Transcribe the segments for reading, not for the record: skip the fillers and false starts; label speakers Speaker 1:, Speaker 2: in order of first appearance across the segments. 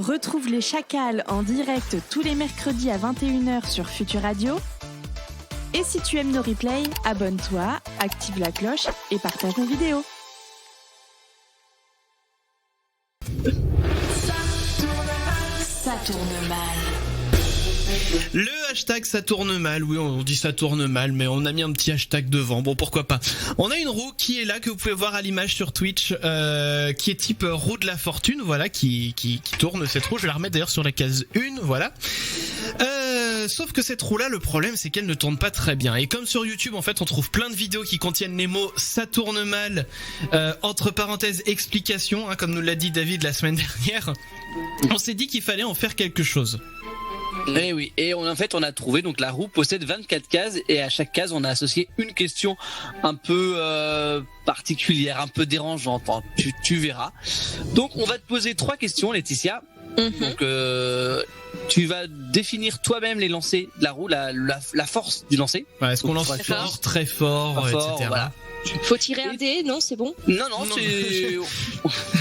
Speaker 1: Retrouve les Chacals en direct tous les mercredis à 21h sur Futur Radio. Et si tu aimes nos replays, abonne-toi, active la cloche et partage nos vidéos. Ça tourne mal.
Speaker 2: Le hashtag ça tourne mal, oui on dit ça tourne mal, mais on a mis un petit hashtag devant, bon pourquoi pas. On a une roue qui est là, que vous pouvez voir à l'image sur Twitch, qui est type roue de la fortune, voilà, qui tourne cette roue, je vais la remettre d'ailleurs sur la case 1, voilà. Sauf que cette roue là, le problème c'est qu'elle ne tourne pas très bien, et comme sur YouTube en fait on trouve plein de vidéos qui contiennent les mots ça tourne mal, entre parenthèses explication, hein, comme nous l'a dit David la semaine dernière, on s'est dit qu'il fallait en faire quelque chose.
Speaker 3: Et oui, et on a trouvé, donc la roue possède 24 cases et à chaque case on a associé une question un peu particulière, un peu dérangeante, enfin, tu verras. Donc on va te poser 3 questions, Laetitia. Donc tu vas définir toi-même les lancers de la roue, la force du lancer.
Speaker 2: Ouais, est-ce qu'on lance fort, très fort, etc.
Speaker 3: Voilà.
Speaker 4: Faut tirer un dé, non, c'est bon.
Speaker 3: Non, c'est...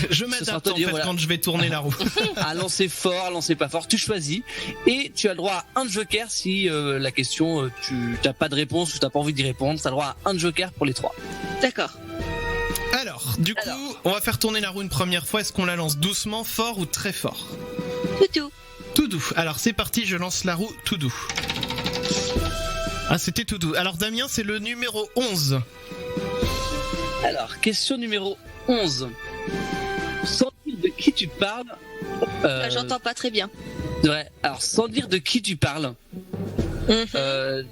Speaker 2: Je m'adapte en fait quand je vais tourner la roue.
Speaker 3: Un lancer fort, un lancer pas fort, tu choisis. Et tu as le droit à un joker si la question, tu n'as pas de réponse ou tu n'as pas envie d'y répondre. Tu as le droit à un joker pour les 3.
Speaker 4: D'accord.
Speaker 2: Alors, du coup, on va faire tourner la roue une première fois. Est-ce qu'on la lance doucement, fort ou très fort ?
Speaker 4: Tout.
Speaker 2: Tout doux. Alors c'est parti, je lance la roue tout doux. Ah, c'était tout doux. Alors Damien, c'est le numéro 11.
Speaker 3: Alors, question numéro 11. Sans dire de qui tu parles...
Speaker 4: J'entends pas très bien.
Speaker 3: Ouais, alors sans dire de qui tu parles...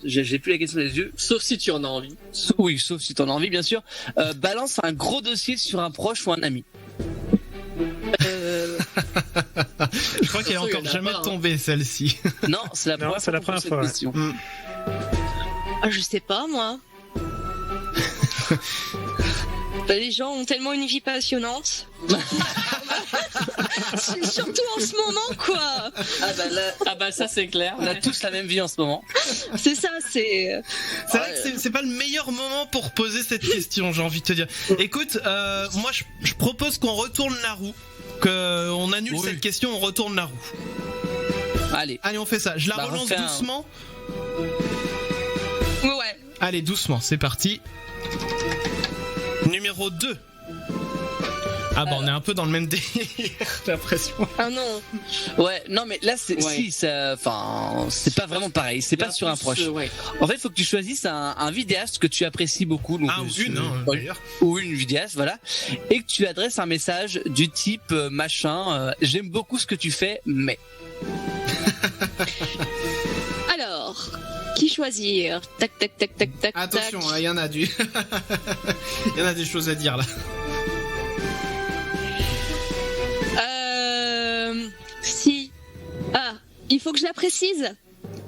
Speaker 3: j'ai plus la question des yeux.
Speaker 5: Sauf si tu en as envie.
Speaker 3: Oui, sauf si tu en as envie, bien sûr. Balance un gros dossier sur un proche ou un ami.
Speaker 2: Je crois qu'elle est encore jamais tombée, celle-ci.
Speaker 3: Non, c'est la première fois. Question.
Speaker 4: Je sais pas, moi. Les gens ont tellement une vie passionnante. Surtout en ce moment, quoi.
Speaker 5: Ah bah ça c'est clair.
Speaker 3: On a tous la même vie en ce moment.
Speaker 4: C'est ça, c'est...
Speaker 2: C'est vrai que c'est pas le meilleur moment pour poser cette question, j'ai envie de te dire. Écoute, moi je propose qu'on retourne la roue, qu'on annule cette question, on retourne la roue. Allez, on fait ça. Je la relance doucement.
Speaker 4: Ouais.
Speaker 2: Allez, doucement, c'est parti. Numéro 2. Ah bah on est un peu dans le même délire, j'ai l'impression.
Speaker 4: Ah non.
Speaker 3: Ouais, non mais là c'est c'est pas vraiment pareil, c'est pas sur un proche. En fait, il faut que tu choisisses un vidéaste que tu apprécies beaucoup, donc d'ailleurs, ou une vidéaste, voilà, et que tu adresses un message du type machin, j'aime beaucoup ce que tu fais, mais.
Speaker 4: Alors, qui choisir? Tac.
Speaker 2: Attention, il y en a il y en a des choses à dire là.
Speaker 4: Si. Ah, il faut que je la précise.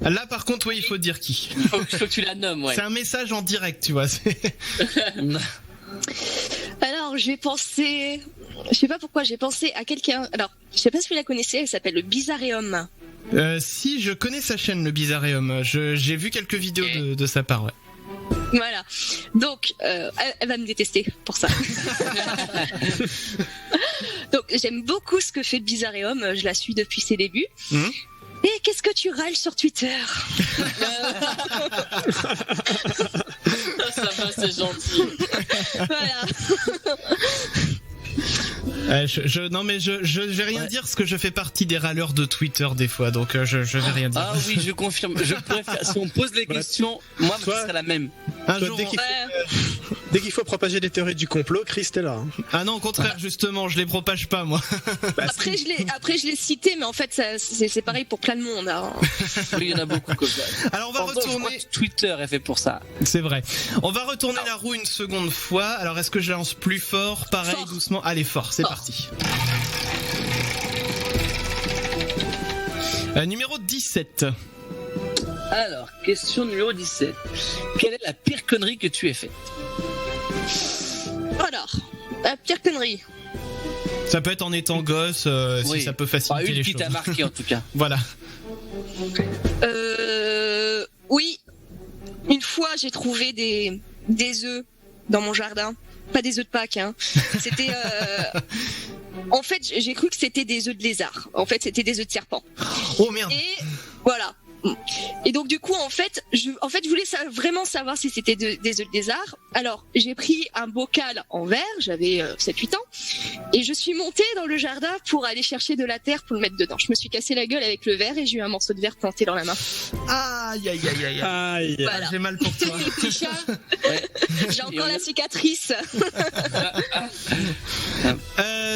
Speaker 2: Là par contre, oui, il faut dire qui.
Speaker 5: Il faut que tu la nommes, ouais.
Speaker 2: C'est un message en direct, tu vois.
Speaker 4: Alors, je vais penser... Je sais pas pourquoi, j'ai pensé à quelqu'un... Alors, je sais pas si vous la connaissez, elle s'appelle le Bizarreum.
Speaker 2: Si, je connais sa chaîne, le Bizarreum. J'ai vu quelques vidéos de sa part, ouais.
Speaker 4: Voilà. Donc, elle va me détester pour ça. Donc, j'aime beaucoup ce que fait le Bizarreum. Je la suis depuis ses débuts. Et qu'est-ce que tu râles sur Twitter?
Speaker 5: Ça va, c'est gentil.
Speaker 4: Voilà.
Speaker 2: Non mais je vais rien dire parce que je fais partie des râleurs de Twitter des fois, donc je vais rien dire.
Speaker 3: Ah oui, je confirme. Je préfère, si on pose les questions, moi ce serait la même.
Speaker 2: Un jour,
Speaker 6: dès qu'il faut propager des théories du complot, Chris t'es là.
Speaker 2: Ah non, au contraire, justement, je les propage pas moi.
Speaker 4: Après je l'ai cité, mais en fait c'est pareil pour plein de monde. Hein.
Speaker 3: Oui, il y en a beaucoup comme ça.
Speaker 2: Alors on va retourner.
Speaker 3: Twitter est fait pour ça.
Speaker 2: C'est vrai. On va retourner la roue une seconde fois. Alors est-ce que je lance plus fort, pareil, doucement? Allez, fort, c'est parti. Numéro 17.
Speaker 3: Alors, question numéro 17. Quelle est la pire connerie que tu aies faite?
Speaker 4: Alors, la pire connerie.
Speaker 2: Ça peut être en étant gosse, si ça peut faciliter les choses.
Speaker 3: Une qui t'a marqué en tout cas.
Speaker 2: Voilà.
Speaker 4: Oui. Une fois, j'ai trouvé des œufs dans mon jardin. Pas des œufs de Pâques, hein. C'était en fait, j'ai cru que c'était des œufs de lézard. En fait, c'était des œufs de serpent.
Speaker 2: Oh merde.
Speaker 4: Et voilà. Et donc du coup en fait je voulais vraiment savoir si c'était des œufs de lézard. Alors j'ai pris un bocal en verre, j'avais 7-8 ans, et je suis montée dans le jardin pour aller chercher de la terre pour le mettre dedans. Je me suis cassé la gueule avec le verre et j'ai eu un morceau de verre planté dans la main.
Speaker 2: Aïe aïe aïe aïe.
Speaker 6: Aïe.
Speaker 4: Voilà.
Speaker 2: J'ai mal pour toi.
Speaker 4: Petit chat. J'ai encore la cicatrice.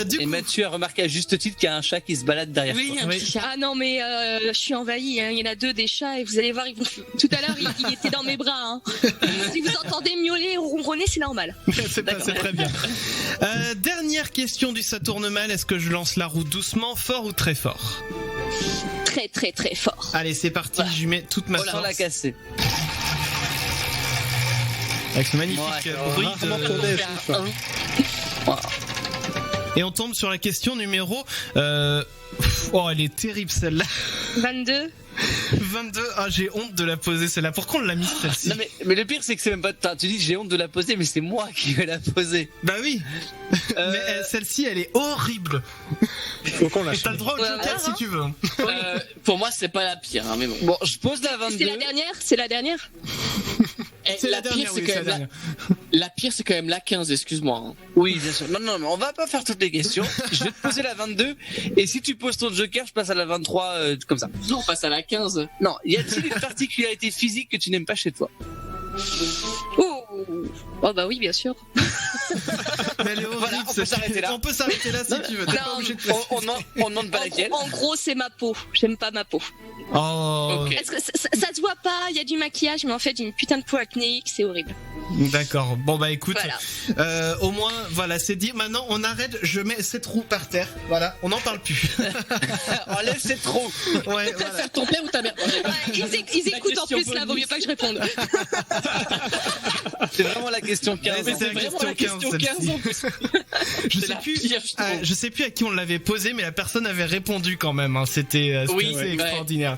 Speaker 2: Du
Speaker 3: Et
Speaker 2: coup,
Speaker 3: Mathieu a remarqué à juste titre qu'il y a un chat qui se balade derrière
Speaker 5: Oui,
Speaker 3: toi.
Speaker 5: un
Speaker 2: Oui.
Speaker 5: petit chat.
Speaker 4: Ah non mais je suis envahie, hein. Il y en a 2 des chats et vous allez voir, tout à l'heure il était dans mes bras. Hein. Si vous entendez miauler ou ronronner, c'est normal.
Speaker 2: c'est très bien. Dernière question du Ça tourne mal. Est-ce que je lance la roue doucement, fort ou très fort?
Speaker 4: Très très très fort.
Speaker 2: Allez, c'est parti.
Speaker 3: Voilà.
Speaker 2: Je mets toute ma
Speaker 3: Sans la
Speaker 2: force
Speaker 3: casser.
Speaker 2: avec ce magnifique
Speaker 3: Ouais,
Speaker 2: bruit
Speaker 6: Rarement
Speaker 2: de...
Speaker 6: tourné,
Speaker 5: Faire
Speaker 6: ça.
Speaker 5: un.
Speaker 3: Voilà.
Speaker 2: Et on tombe sur la question numéro... Oh, elle est terrible celle-là.
Speaker 4: 22.
Speaker 2: 22. Ah, j'ai honte de la poser celle-là. Pourquoi on l'a mise celle-ci?
Speaker 3: Non mais le pire c'est que c'est même pas. Tu dis j'ai honte de la poser, mais c'est moi qui vais la poser.
Speaker 2: Bah oui. Mais celle-ci, elle est horrible.
Speaker 6: Faut qu'on la
Speaker 2: Et t'as le droit au joker
Speaker 4: Voilà,
Speaker 2: si tu veux.
Speaker 5: Pour moi, c'est pas la pire, hein, mais bon.
Speaker 3: Bon, je pose la 22.
Speaker 4: C'est la dernière. C'est la dernière.
Speaker 5: Eh,
Speaker 2: C'est la
Speaker 5: pire,
Speaker 2: dernière,
Speaker 5: c'est
Speaker 2: oui,
Speaker 5: quand
Speaker 2: c'est la
Speaker 5: même
Speaker 2: dernière.
Speaker 5: la pire, c'est quand même la 15, excuse-moi. Hein.
Speaker 3: Oui, bien sûr. Non, mais on va pas faire toutes les questions. Je vais te poser la 22. Et si tu poses ton joker, je passe à la 23 comme ça.
Speaker 5: Non, on passe à la 15.
Speaker 3: Non, y a-t-il une particularité physique que tu n'aimes pas chez toi?
Speaker 4: Oh bah oui, bien sûr.
Speaker 2: Mais elle est horrible.
Speaker 3: Voilà, on peut
Speaker 2: cette-
Speaker 3: s'arrêter là.
Speaker 2: On peut s'arrêter là si tu veux. T'es pas
Speaker 4: Non,
Speaker 2: obligé de
Speaker 3: On demande pas laquelle.
Speaker 4: En gros, c'est ma peau. J'aime pas ma peau.
Speaker 2: Oh.
Speaker 5: Ok.
Speaker 4: Parce que ça se voit pas. Il y a du maquillage, mais en fait, j'ai une putain de peau acnéique. C'est horrible.
Speaker 2: D'accord. Bon bah écoute,
Speaker 4: Voilà.
Speaker 2: au moins voilà, c'est dit. Maintenant on arrête. Je mets cette roue par terre. Voilà, on n'en parle plus.
Speaker 3: Enlève cette trop.
Speaker 2: Ouais.
Speaker 5: Tu
Speaker 2: Voilà.
Speaker 5: préfères ton père ou ta mère?
Speaker 4: Ouais, ils
Speaker 5: La
Speaker 4: écoutent en
Speaker 5: question
Speaker 4: plus là. Vaut
Speaker 5: bonus.
Speaker 4: mieux pas que je réponde.
Speaker 3: C'est vraiment la question 15.
Speaker 2: Mais c'est la
Speaker 5: vraiment
Speaker 2: question
Speaker 5: la question
Speaker 2: 15,
Speaker 5: 15 en plus.
Speaker 2: Je
Speaker 5: C'est
Speaker 2: sais
Speaker 5: la
Speaker 2: plus.
Speaker 5: pire, je trouve.
Speaker 2: Je sais plus à qui on l'avait posé, mais la personne avait répondu quand même. Hein. C'était
Speaker 5: Oui,
Speaker 2: assez
Speaker 5: ouais.
Speaker 2: extraordinaire.